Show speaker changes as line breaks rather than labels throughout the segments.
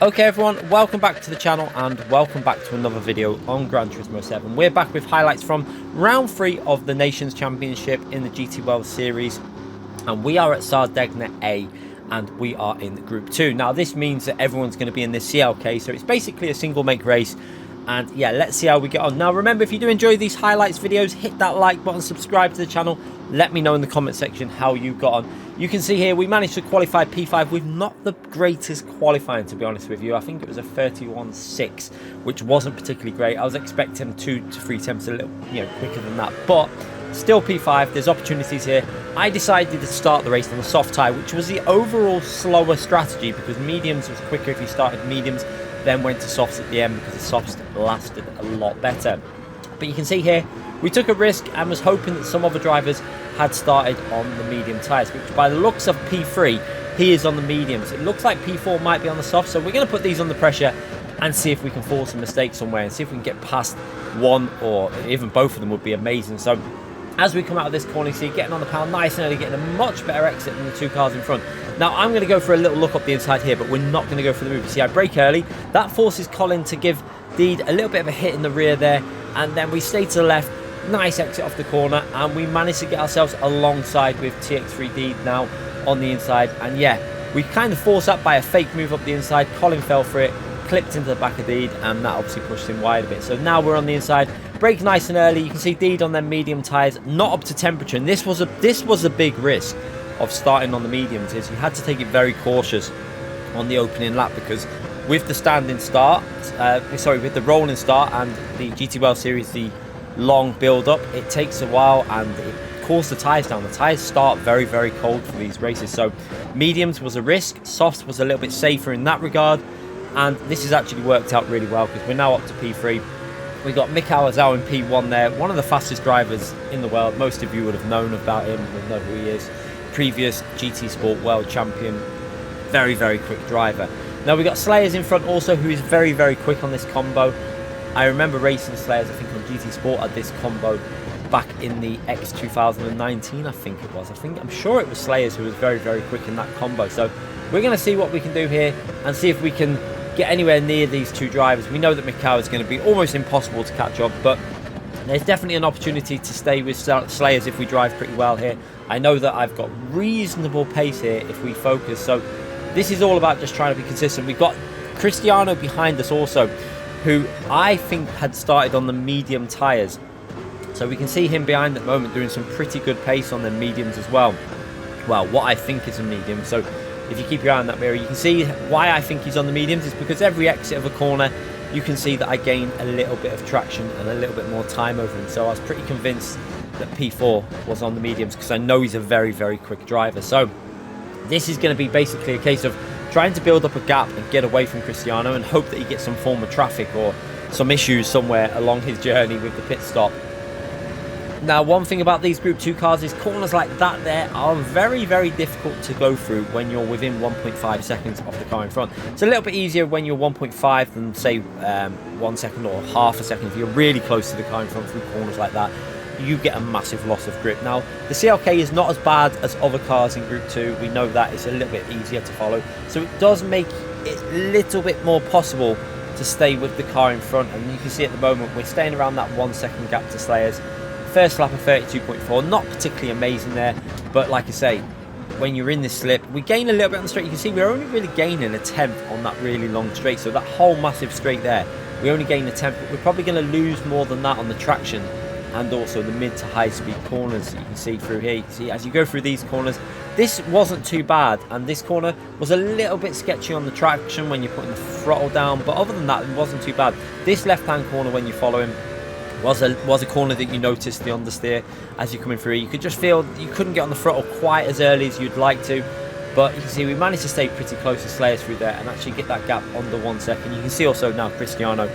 Okay everyone, welcome back to the channel and welcome back to another video on Gran Turismo 7. We're back with highlights from round 3 of the Nations Championship in the GTWS series, and we are at Sardegna A and we are in Group 2. Now this means that everyone's going to be in this CLK, so it's basically a single make race. And yeah, let's see how we get on. Now remember, if you do enjoy these highlights videos, hit that like button, subscribe to the channel, let me know in the comment section how you got on. You can see here we managed to qualify P5 with not the greatest qualifying, to be honest with you. I think it was a 31.6, which wasn't particularly great. I was expecting 2 to 3 attempts a little quicker than that, but still P5. There's opportunities here. I decided to start the race on the soft tyre, which was the overall slower strategy because mediums was quicker if you started mediums, then went to softs at the end because the softs lasted a lot better. But you can see here we took a risk and was hoping that some other drivers had started on the medium tyres, which by the looks of P3 he is on the mediums. It looks like P4 might be on the soft, so we're going to put these under pressure and see if we can force a mistake somewhere and see if we can get past one or even both of them would be amazing. So as we come out of this corner, you see getting on the pound nice and early, getting a much better exit than the 2 cars in front. Now I'm going to go for a little look up the inside here, but we're not going to go for the move. You see I brake early, that forces Colin to give Deed a little bit of a hit in the rear there, and then we stay to the left, nice exit off the corner, and we managed to get ourselves alongside with TX3 Deed now on the inside. And yeah, we kind of forced that by a fake move up the inside. Colin fell for it, clipped into the back of Deed, and that obviously pushed him wide a bit. So now we're on the inside, brake nice and early. You can see Deed on them medium tyres, not up to temperature, and this was a big risk of starting on the mediums. Is you had to take it very cautious on the opening lap, because with the standing start, with the rolling start and the GTWS series, the long build up, it takes a while and it cools the tyres down. The tyres start very, very cold for these races, so mediums was a risk, softs was a little bit safer in that regard, and this has actually worked out really well because we're now up to P3. We got Mikhail Azau in P1 there, one of the fastest drivers in the world. Most of you would have known about him, would know who he is. Previous GT Sport world champion, very, very quick driver. Now we got Slayers in front also, who is very, very quick on this combo. I remember racing Slayers, I think on GT Sport at this combo back in the X 2019, I think it was. I'm sure it was Slayers who was very, very quick in that combo. So we're going to see what we can do here and see if we can get anywhere near these two drivers. We know that Mikhail is going to be almost impossible to catch up, but there's definitely an opportunity to stay with Slayers if we drive pretty well here. I know that I've got reasonable pace here if we focus, so this is all about just trying to be consistent. We've got Cristiano behind us also, who I think had started on the medium tyres. So we can see him behind at the moment doing some pretty good pace on the mediums as well. Well, what I think is a medium. So if you keep your eye on that mirror, you can see why I think he's on the mediums is because every exit of a corner, you can see that I gain a little bit of traction and a little bit more time over him. So I was pretty convinced that P4 was on the mediums because I know he's a very, very quick driver. So this is going to be basically a case of trying to build up a gap and get away from Cristiano and hope that he gets some form of traffic or some issues somewhere along his journey with the pit stop. Now, one thing about these Group 2 cars is corners like that there are very, very difficult to go through when you're within 1.5 seconds of the car in front. It's a little bit easier when you're 1.5 than, say, 1 second or half a second. If you're really close to the car in front through corners like that, you get a massive loss of grip. Now, the CLK is not as bad as other cars in Group 2. We know that. It's a little bit easier to follow. So it does make it a little bit more possible to stay with the car in front. And you can see at the moment, we're staying around that 1 second gap to Slayers. First lap of 32.4, not particularly amazing there, but like I say, when you're in this slip, we gain a little bit on the straight. You can see we're only really gaining a tenth on that really long straight, so that whole massive straight there, we only gain a tenth, but we're probably going to lose more than that on the traction and also the mid to high speed corners that you can see through here. You can see as you go through these corners, this wasn't too bad, and this corner was a little bit sketchy on the traction when you're putting the throttle down, but other than that, it wasn't too bad. This left-hand corner when you follow him, was a corner that you noticed the understeer as you're coming through. You could just feel you couldn't get on the throttle quite as early as you'd like to, but you can see we managed to stay pretty close to Slayers through there and actually get that gap under 1 second. You can see also now Cristiano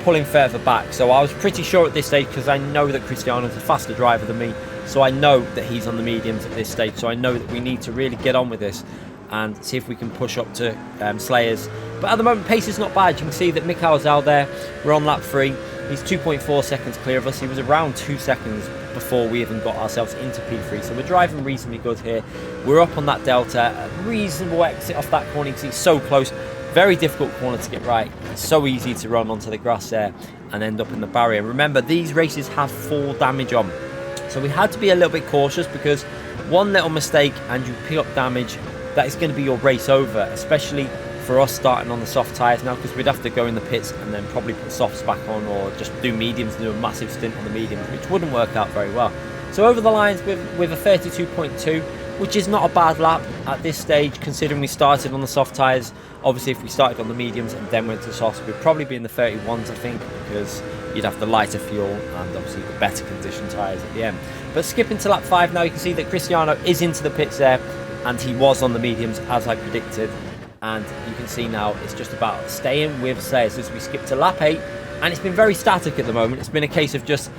pulling further back, so I was pretty sure at this stage because I know that Cristiano's a faster driver than me, so I know that he's on the mediums at this stage, so I know that we need to really get on with this and see if we can push up to Slayers. But at the moment, pace is not bad. You can see that Mikhail's out there. We're on lap 3. He's 2.4 seconds clear of us. He was around 2 seconds before we even got ourselves into P3. So we're driving reasonably good here. We're up on that delta. A reasonable exit off that corner. You can see so close. Very difficult corner to get right. It's so easy to run onto the grass there and end up in the barrier. Remember, these races have full damage on, so we had to be a little bit cautious, because one little mistake and you pick up damage, that is going to be your race over, especially for us starting on the soft tyres now, because we'd have to go in the pits and then probably put softs back on, or just do mediums and do a massive stint on the mediums, which wouldn't work out very well. So over the lines with a 32.2, which is not a bad lap at this stage, considering we started on the soft tyres. Obviously, if we started on the mediums and then went to the softs, we'd probably be in the 31s, I think, because you'd have the lighter fuel and obviously the better condition tyres at the end. But skipping to lap 5 now, you can see that Cristiano is into the pits there, and he was on the mediums as I predicted. And you can see now it's just about staying with Slayers as we skip to lap 8, and it's been very static at the moment. It's been a case of just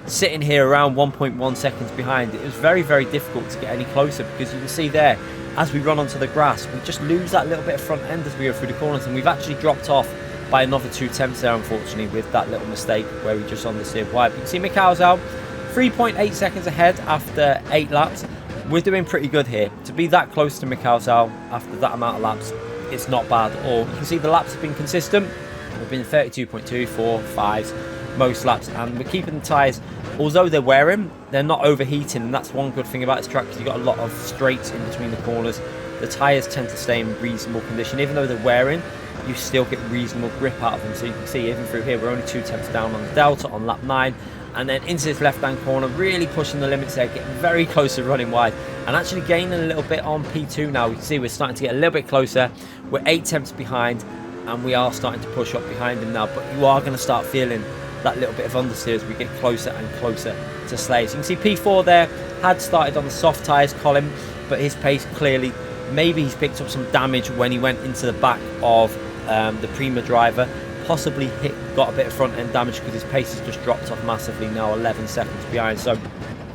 sitting here around 1.1 seconds behind. It was very, very difficult to get any closer, because you can see there, as we run onto the grass, we just lose that little bit of front end as we go through the corners, and we've actually dropped off by another 2 tenths there, unfortunately, with that little mistake where we just understeered wide. But you can see Mikel's out 3.8 seconds ahead after 8 laps. We're doing pretty good here. To be that close to Mikel's out after that amount of laps, it's not bad at all. You can see the laps have been consistent. We've been 32.2, 4, 5s most laps, and we're keeping the tyres, although they're wearing, they're not overheating, and that's one good thing about this track, because you've got a lot of straights in between the corners. The tyres tend to stay in reasonable condition. Even though they're wearing, you still get reasonable grip out of them. So you can see even through here, we're only 2 tenths down on the Delta on lap 9, and then into this left-hand corner, really pushing the limits there, getting very close to running wide, and actually gaining a little bit on P2 now. You can see we're starting to get a little bit closer. We're 8 tenths behind, and we are starting to push up behind him now, but you are going to start feeling that little bit of understeer as we get closer and closer to Slayers. You can see P4 there had started on the soft tyres, Colin, but his pace clearly, maybe he's picked up some damage when he went into the back of the Prima driver, possibly got a bit of front end damage, because his pace has just dropped off massively now, 11 seconds behind. So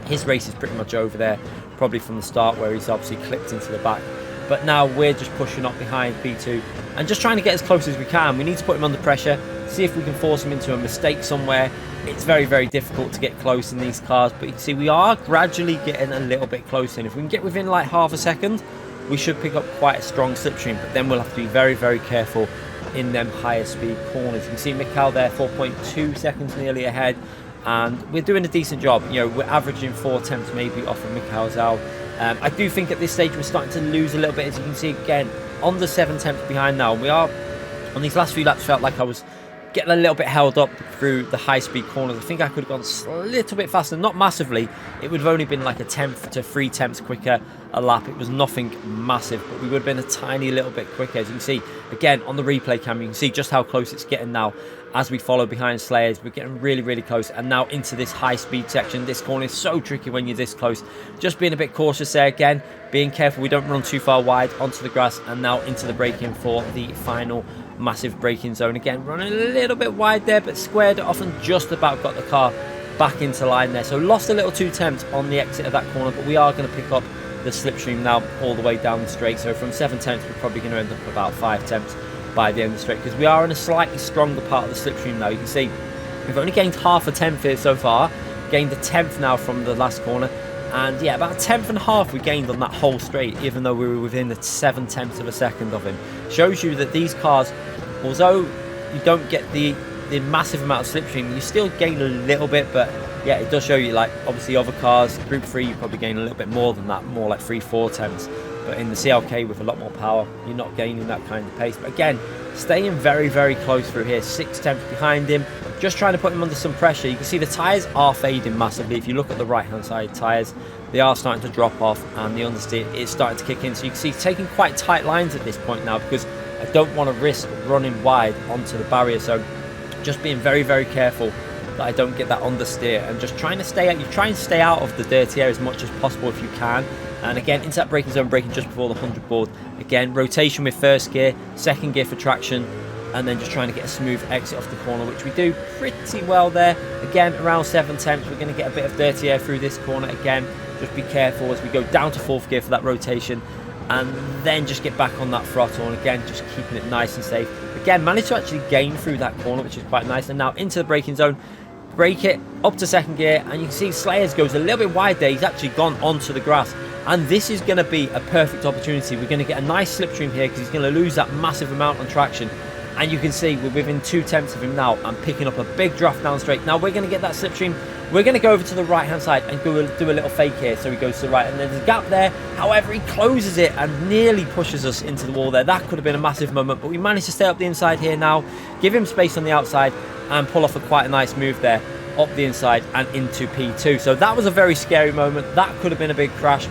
his race is pretty much over there, probably from the start, where he's obviously clipped into the back. But now we're just pushing up behind P2 and just trying to get as close as we can. We need to put him under pressure, see if we can force him into a mistake somewhere. It's very, very difficult to get close in these cars, but you can see we are gradually getting a little bit closer, and if we can get within like half a second, we should pick up quite a strong slipstream. But then we'll have to be very, very careful in them higher speed corners. You can see Mikel there 4.2 seconds nearly ahead, and we're doing a decent job. You know, we're averaging 4 tenths maybe off of Mikel's out. I do think at this stage we're starting to lose a little bit, as you can see again, on the 7 tenths behind now. We are, on these last few laps, felt like I was getting a little bit held up through the high-speed corners. I think I could have gone a little bit faster, not massively. It would have only been like a tenth to 3 tenths quicker a lap. It was nothing massive, but we would have been a tiny little bit quicker. As you can see, again, on the replay cam, you can see just how close it's getting now as we follow behind Slayers. We're getting really, really close, and now into this high-speed section. This corner is so tricky when you're this close. Just being a bit cautious there again, being careful we don't run too far wide onto the grass, and now into the braking for the final massive braking zone. Again, running a little bit wide there, but squared it off and just about got the car back into line there. So lost a little 2 tenths on the exit of that corner, but we are going to pick up the slipstream now all the way down the straight. So from 7 tenths, we're probably going to end up about 5 tenths by the end of the straight, because we are in a slightly stronger part of the slipstream now. You can see we've only gained half a tenth here so far, gained a tenth now from the last corner, and yeah, about a tenth and a half we gained on that whole straight, even though we were within the 7 tenths of a second of him. Shows you that these cars, although you don't get the massive amount of slipstream, you still gain a little bit. But yeah, it does show you, like, obviously other cars, Group 3, you probably gain a little bit more than that, more like 3-4 tenths. But in the CLK with a lot more power, you're not gaining that kind of pace. But again, staying very, very close through here, 6 tenths behind him, just trying to put him under some pressure. You can see the tyres are fading massively. If you look at the right hand side tyres, they are starting to drop off, and the understeer is starting to kick in. So you can see he's taking quite tight lines at this point now, because I don't want to risk running wide onto the barrier. So just being very, very careful that I don't get that understeer, and just trying to stay out. You try and stay out of the dirty air as much as possible if you can. And again, into that braking zone, braking just before the 100 board. Again, rotation with first gear, second gear for traction, and then just trying to get a smooth exit off the corner, which we do pretty well there. Again, around 7 tenths, we're going to get a bit of dirty air through this corner. Again, just be careful as we go down to 4th gear for that rotation, and then just get back on that throttle, and again, just keeping it nice and safe. Again, managed to actually gain through that corner, which is quite nice. And now into the braking zone, brake it up to 2nd gear, and you can see Slayers goes a little bit wide there. He's actually gone onto the grass. And this is going to be a perfect opportunity. We're going to get a nice slipstream here because he's going to lose that massive amount on traction. And you can see we're within 2/10 of him now. I'm picking up a big draft down straight. Now we're going to get that slipstream. We're going to go over to the right hand side and do a little fake here. So he goes to the right and there's a gap there. However, he closes it and nearly pushes us into the wall there. That could have been a massive moment, but we managed to stay up the inside here now. Give him space on the outside and pull off quite a nice move there up the inside and into P2. So that was a very scary moment. That could have been a big crash.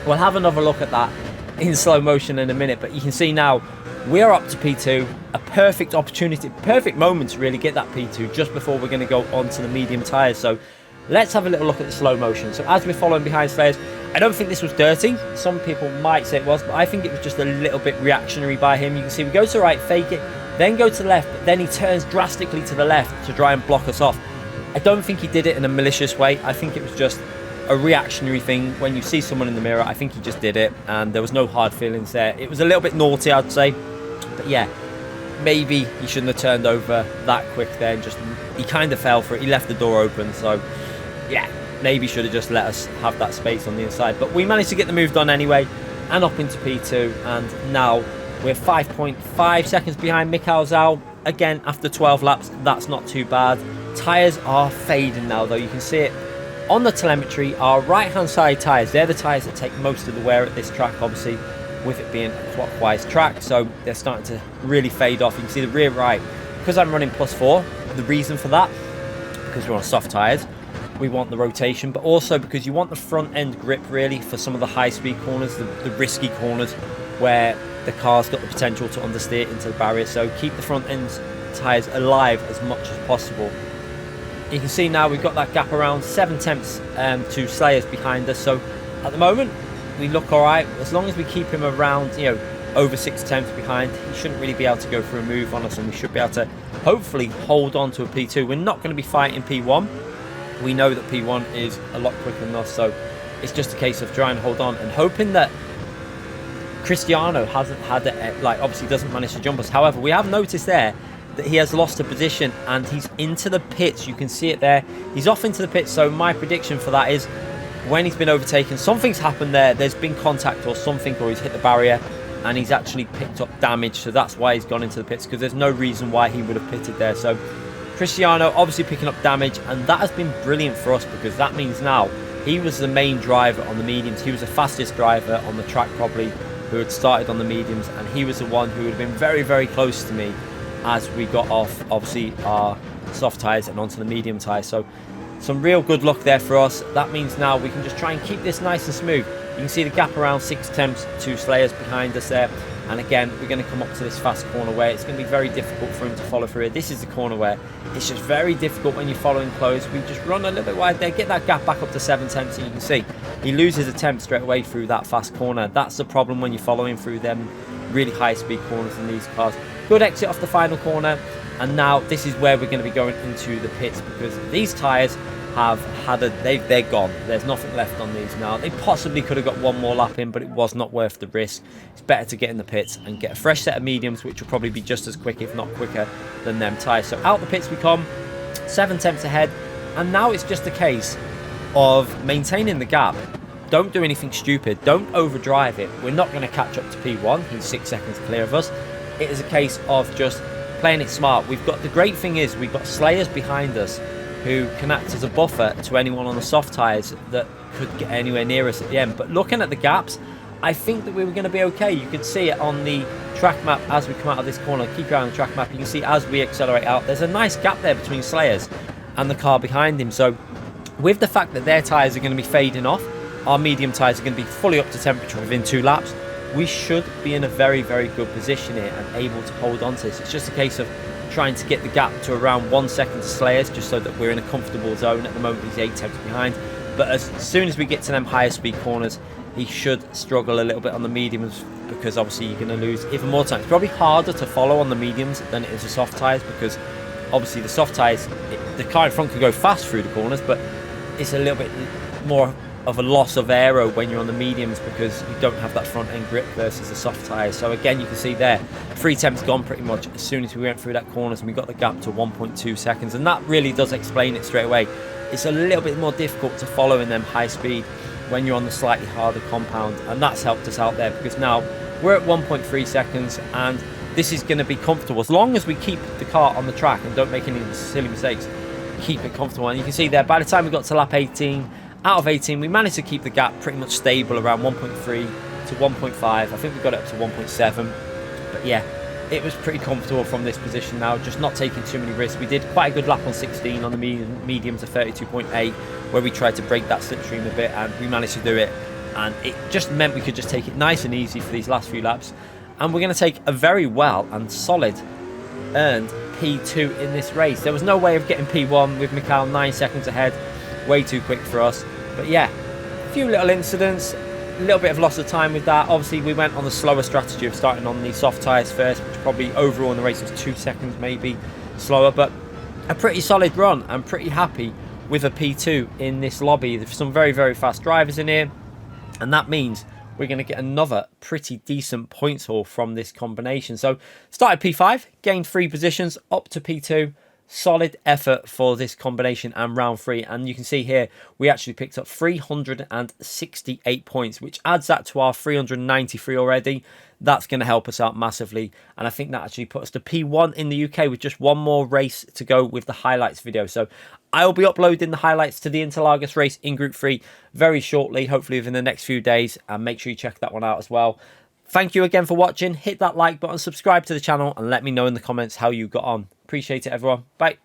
We'll have another look at that in slow motion in a minute, but you can see now we're up to P2, a perfect opportunity, perfect moment to really get that P2 just before we're going to go on to the medium tyres. So let's have a little look at the slow motion. So as we're following behind Slayers, I don't think this was dirty. Some people might say it was, but I think it was just a little bit reactionary by him. You can see we go to the right, fake it, then go to the left, but then he turns drastically to the left to try and block us off. I don't think he did it in a malicious way. I think it was just a reactionary thing. When you see someone in the mirror, I think he just did it and there was no hard feelings there. It was a little bit naughty, I'd say, but yeah, maybe he shouldn't have turned over that quick there. Just he kind of fell for it. He left the door open, so yeah, maybe should have just let us have that space on the inside. But we managed to get the move done anyway and up into P2, and now we're 5.5 seconds behind Mikhail Zhao. Again, after 12 laps, that's not too bad. Tyres are fading now though. You can see it on the telemetry. Our right hand side tyres, they're the tyres that take most of the wear at this track, obviously with it being a clockwise track, so they're starting to really fade off. You can see the rear right, because I'm running +4, the reason for that, because we're on soft tyres, we want the rotation, but also because you want the front end grip really for some of the high speed corners, the risky corners where the car's got the potential to understeer into the barrier. So keep the front end tyres alive as much as possible. You can see now we've got that gap around 7/10 to Slayers behind us, so at the moment we look alright. As long as we keep him around, you know, over 6/10 behind, he shouldn't really be able to go for a move on us, and we should be able to hopefully hold on to a P2. We're not going to be fighting P1. We know that P1 is a lot quicker than us, so it's just a case of trying to hold on and hoping that Cristiano hasn't had it, like obviously doesn't manage to jump us. However, we have noticed there that he has lost a position and he's into the pits. You can see it there. He's off into the pits, so my prediction for that is when he's been overtaken, something's happened there. There's been contact or something, or he's hit the barrier and he's actually picked up damage. So that's why he's gone into the pits, because there's no reason why he would have pitted there. So Cristiano obviously picking up damage, and that has been brilliant for us because that means now he was the main driver on the mediums. He was the fastest driver on the track probably who had started on the mediums, and he was the one who would have been very, very close to me as we got off obviously our soft tyres and onto the medium tyres. So some real good luck there for us. That means now we can just try and keep this nice and smooth. You can see the gap around 6/10 to Slayers behind us there. And again, we're going to come up to this fast corner where it's going to be very difficult for him to follow through. This is the corner where it's just very difficult when you're following close. We just run a little bit wide there, get that gap back up to 7/10, so you can see he loses a temp straight away through that fast corner. That's the problem when you're following through them really high speed corners in these cars. Good exit off the final corner, and now this is where we're going to be going into the pits, because these tyres have had they're gone. There's nothing left on these now. They possibly could have got one more lap in, but it was not worth the risk. It's better to get in the pits and get a fresh set of mediums, which will probably be just as quick, if not quicker, than them tyres. So out the pits we come, 7/10 ahead, and now it's just a case of maintaining the gap. Don't do anything stupid. Don't overdrive it. We're not going to catch up to P1. He's 6 seconds clear of us. It is a case of just playing it smart. We've got, the great thing is we've got Slayers behind us who can act as a buffer to anyone on the soft tyres that could get anywhere near us at the end. But looking at the gaps, I think that we were going to be okay. You could see it on the track map as we come out of this corner. Keep your eye on the track map. You can see as we accelerate out, there's a nice gap there between Slayers and the car behind him. So with the fact that their tyres are going to be fading off, our medium tyres are going to be fully up to temperature within 2 laps. We should be in a very, very good position here and able to hold on to this. It's just a case of trying to get the gap to around 1 second to Slayers, just so that we're in a comfortable zone. At the moment he's 8/10 behind, but as soon as we get to them higher speed corners, he should struggle a little bit on the mediums, because obviously you're going to lose even more time. It's probably harder to follow on the mediums than it is the soft tyres, because obviously the soft tyres, the car in front can go fast through the corners, but it's a little bit more of a loss of aero when you're on the mediums, because you don't have that front end grip versus the soft tyres. So again, you can see there 3/10's gone pretty much as soon as we went through that corners, and we got the gap to 1.2 seconds, and that really does explain it straight away. It's a little bit more difficult to follow in them high speed when you're on the slightly harder compound, and that's helped us out there, because now we're at 1.3 seconds, and this is going to be comfortable as long as we keep the car on the track and don't make any silly mistakes. Keep it comfortable. And you can see there, by the time we got to lap 18, out of 18, we managed to keep the gap pretty much stable around 1.3 to 1.5. I think we got it up to 1.7, but yeah, it was pretty comfortable from this position now, just not taking too many risks. We did quite a good lap on 16 on the mediums of 32.8, where we tried to break that slipstream a bit, and we managed to do it, and it just meant we could just take it nice and easy for these last few laps. And we're going to take a very well and solid earned P2 in this race. There was no way of getting P1 with Mikhail 9 seconds ahead. Way too quick for us. But yeah, a few little incidents, a little bit of loss of time with that. Obviously, we went on the slower strategy of starting on the soft tyres first, which probably overall in the race was 2 seconds maybe slower. But a pretty solid run. I'm pretty happy with a P2 in this lobby. There's some very, very fast drivers in here. And that means we're going to get another pretty decent points haul from this combination. So started P5, gained 3 positions up to P2. Solid effort for this combination and round 3. And you can see here, we actually picked up 368 points, which adds that to our 393 already. That's going to help us out massively. And I think that actually put us to P1 in the UK with just one more race to go with the highlights video. So I will be uploading the highlights to the Interlagos race in Group 3 very shortly, hopefully within the next few days. And make sure you check that one out as well. Thank you again for watching. Hit that like button, subscribe to the channel, and let me know in the comments how you got on. Appreciate it, everyone. Bye.